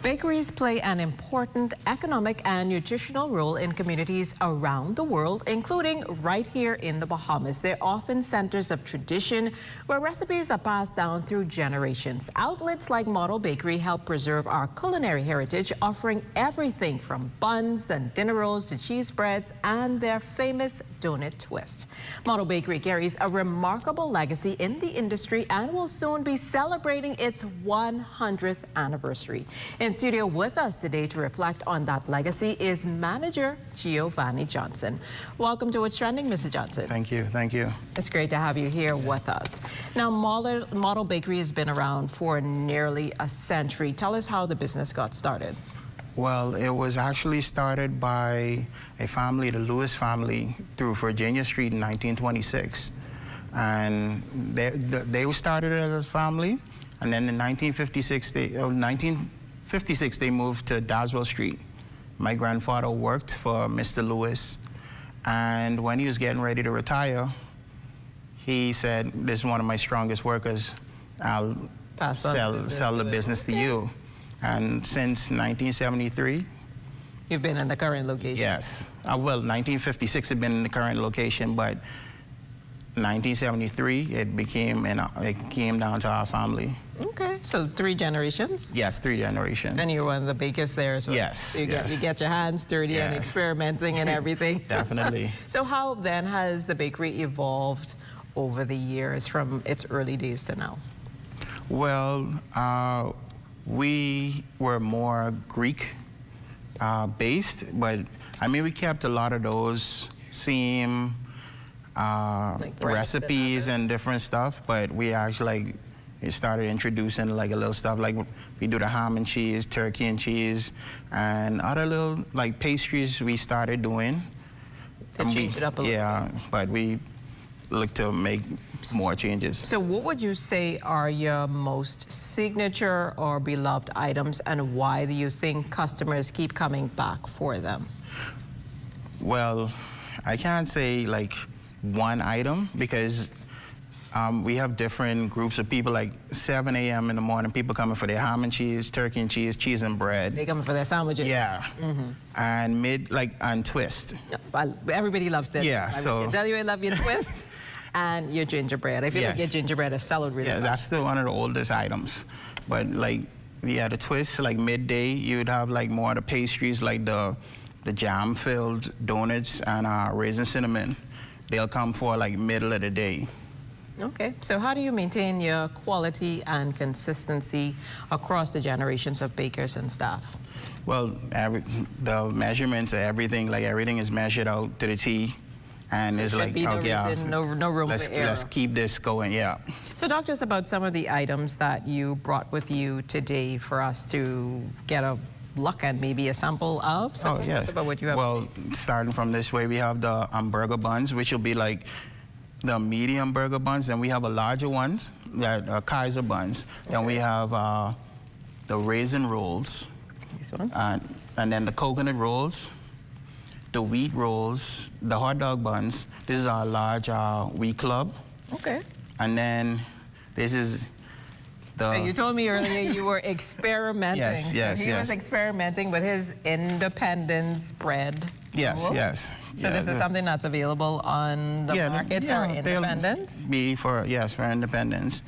Bakeries play an important economic and nutritional role in communities around the world, including right here in the Bahamas. They're often centers of tradition where recipes are passed down through generations. Outlets like Model Bakery help preserve our culinary heritage, offering everything from buns and dinner rolls to cheese breads and their famous donut twist. Model Bakery carries a remarkable legacy in the industry and will soon be celebrating its 100th anniversary. In studio with us today to reflect on that legacy is manager Giovanni Johnson. Welcome to What's Trending, Mr. Johnson. Thank you, thank you. It's great to have you here with us. Now, Model Bakery has been around for nearly a century. Tell us how the business got started. Well, it was actually started by a family, the Lewis family, through Virginia Street in 1926. And they started as a family, and then in 1956, they moved to Doswell Street. My grandfather worked for Mr. Lewis, and when he was getting ready to retire, he said, "This is one of my strongest workers. I'll sell the business to you." And since 1973, you've been in the current location. Yes. Well, 1956 had been in the current location, but 1973 it came down to our family. Okay, so 3 generations? Yes, 3 generations. And you're one of the bakers there as well? Yes. So you get your hands dirty and experimenting and everything. Definitely. So how then has the bakery evolved over the years from its early days to now? Well, we were more Greek based, but I mean, we kept a lot of those same like recipes and different stuff, but we actually started introducing like a little stuff, like we do the ham and cheese, turkey and cheese, and other little like pastries we started doing. To change it up a little. Yeah, but we look to make more changes. So what would you say are your most signature or beloved items, and why do you think customers keep coming back for them? Well, I can't say like one item, because we have different groups of people. Like 7 a.m. in the morning, people coming for their ham and cheese, turkey and cheese, cheese and bread. They coming for their sandwiches. Yeah. And and twist. Well, everybody loves that. Yeah. So tell you I love your twist and your gingerbread. I feel like your gingerbread is sold really well. Yeah, that's still one of the oldest items. But like, yeah, the twist, like midday, you'd have like more of the pastries, like the jam-filled donuts and raisin cinnamon. They'll come for like middle of the day. Okay, so how do you maintain your quality and consistency across the generations of bakers and staff? Well, the measurements of everything, like everything is measured out to the T, and it's like, okay, no room for error. Let's keep this going, yeah. So talk to us about some of the items that you brought with you today for us to get a look at, maybe a sample of. So yes. About what you have. Well, starting from this way, we have the burger buns, which will be like the medium burger buns, and we have a larger ones that are Kaiser buns. Okay. Then we have the raisin rolls. This one. And then the coconut rolls, the wheat rolls, the hot dog buns. This is our large wheat club. Okay. And then this is so you told me earlier you were experimenting. Yes, so he was experimenting with his Independence bread. Yes, yes. So this is something that's available on the market for Independence? For Independence.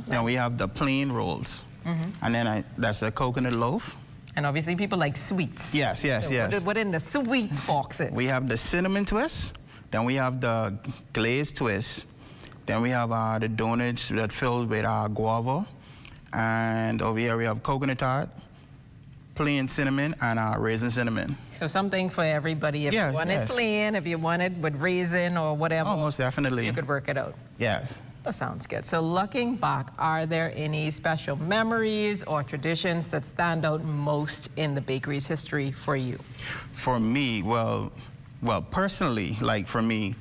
Then we have the plain rolls. And then that's the coconut loaf. And obviously people like sweets. Yes, yes. What in the sweet boxes? We have the cinnamon twist. Then we have the glazed twist. Then we have the donuts that filled with guava. And over here we have coconut tart, plain cinnamon, and raisin cinnamon. So something for everybody. If you want it plain, if you want it with raisin or whatever. Oh, most definitely. You could work it out. Yes. That sounds good. So looking back, are there any special memories or traditions that stand out most in the bakery's history for you? For me, well, personally, like for me,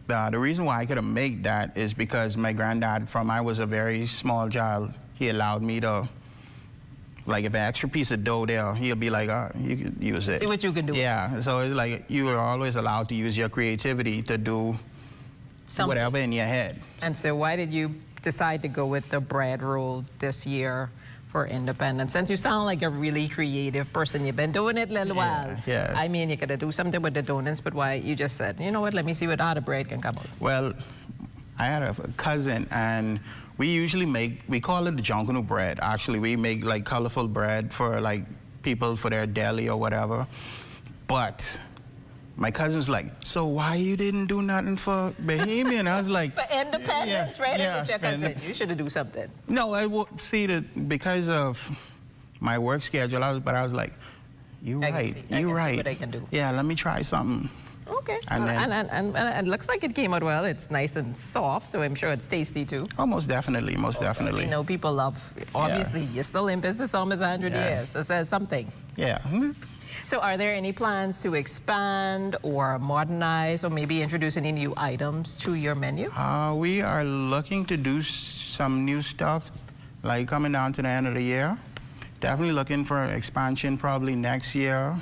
the reason why I could make that is because my granddad, from I was a very small child, he allowed me to, like if an extra piece of dough there, he'll be like, you can use it. See what you can do. Yeah, so it's like you were always allowed to use your creativity to do whatever in your head. And so why did you decide to go with the bread roll this year for independence. Since you sound like a really creative person, you've been doing it a little while. Yeah. I mean, you could do something with the donuts, but why you just said, you know what, let me see what other bread can come out. Well, I had a cousin, and we usually we call it the Jonkunu bread. Actually, we make like colorful bread for like people for their deli or whatever. But my cousin's like, so why you didn't do nothing for Bahamian? I was like, for independence, right? Yeah, With your cousin, you should have do something. No, I will see that because of my work schedule. I was like, you're right. You're right. See what I can do. Yeah, let me try something. Okay. And it looks like it came out well. It's nice and soft, so I'm sure it's tasty too. Oh, most definitely, most definitely. You know, people love. Obviously, you're still in business almost 100 years. So says something. Yeah. So are there any plans to expand or modernize or maybe introduce any new items to your menu? We are looking to do some new stuff, like coming down to the end of the year. Definitely looking for expansion probably next year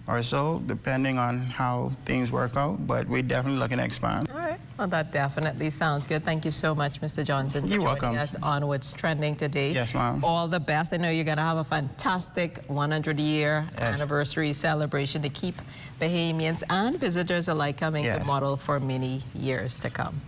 or so, depending on how things work out, but we're definitely looking to expand. All right. Well, that definitely sounds good. Thank you so much, Mr. Johnson, for You're joining welcome. us on What's Trending today. Yes, ma'am. All the best. I know you're going to have a fantastic 100-year anniversary celebration to keep Bahamians and visitors alike coming to model for many years to come.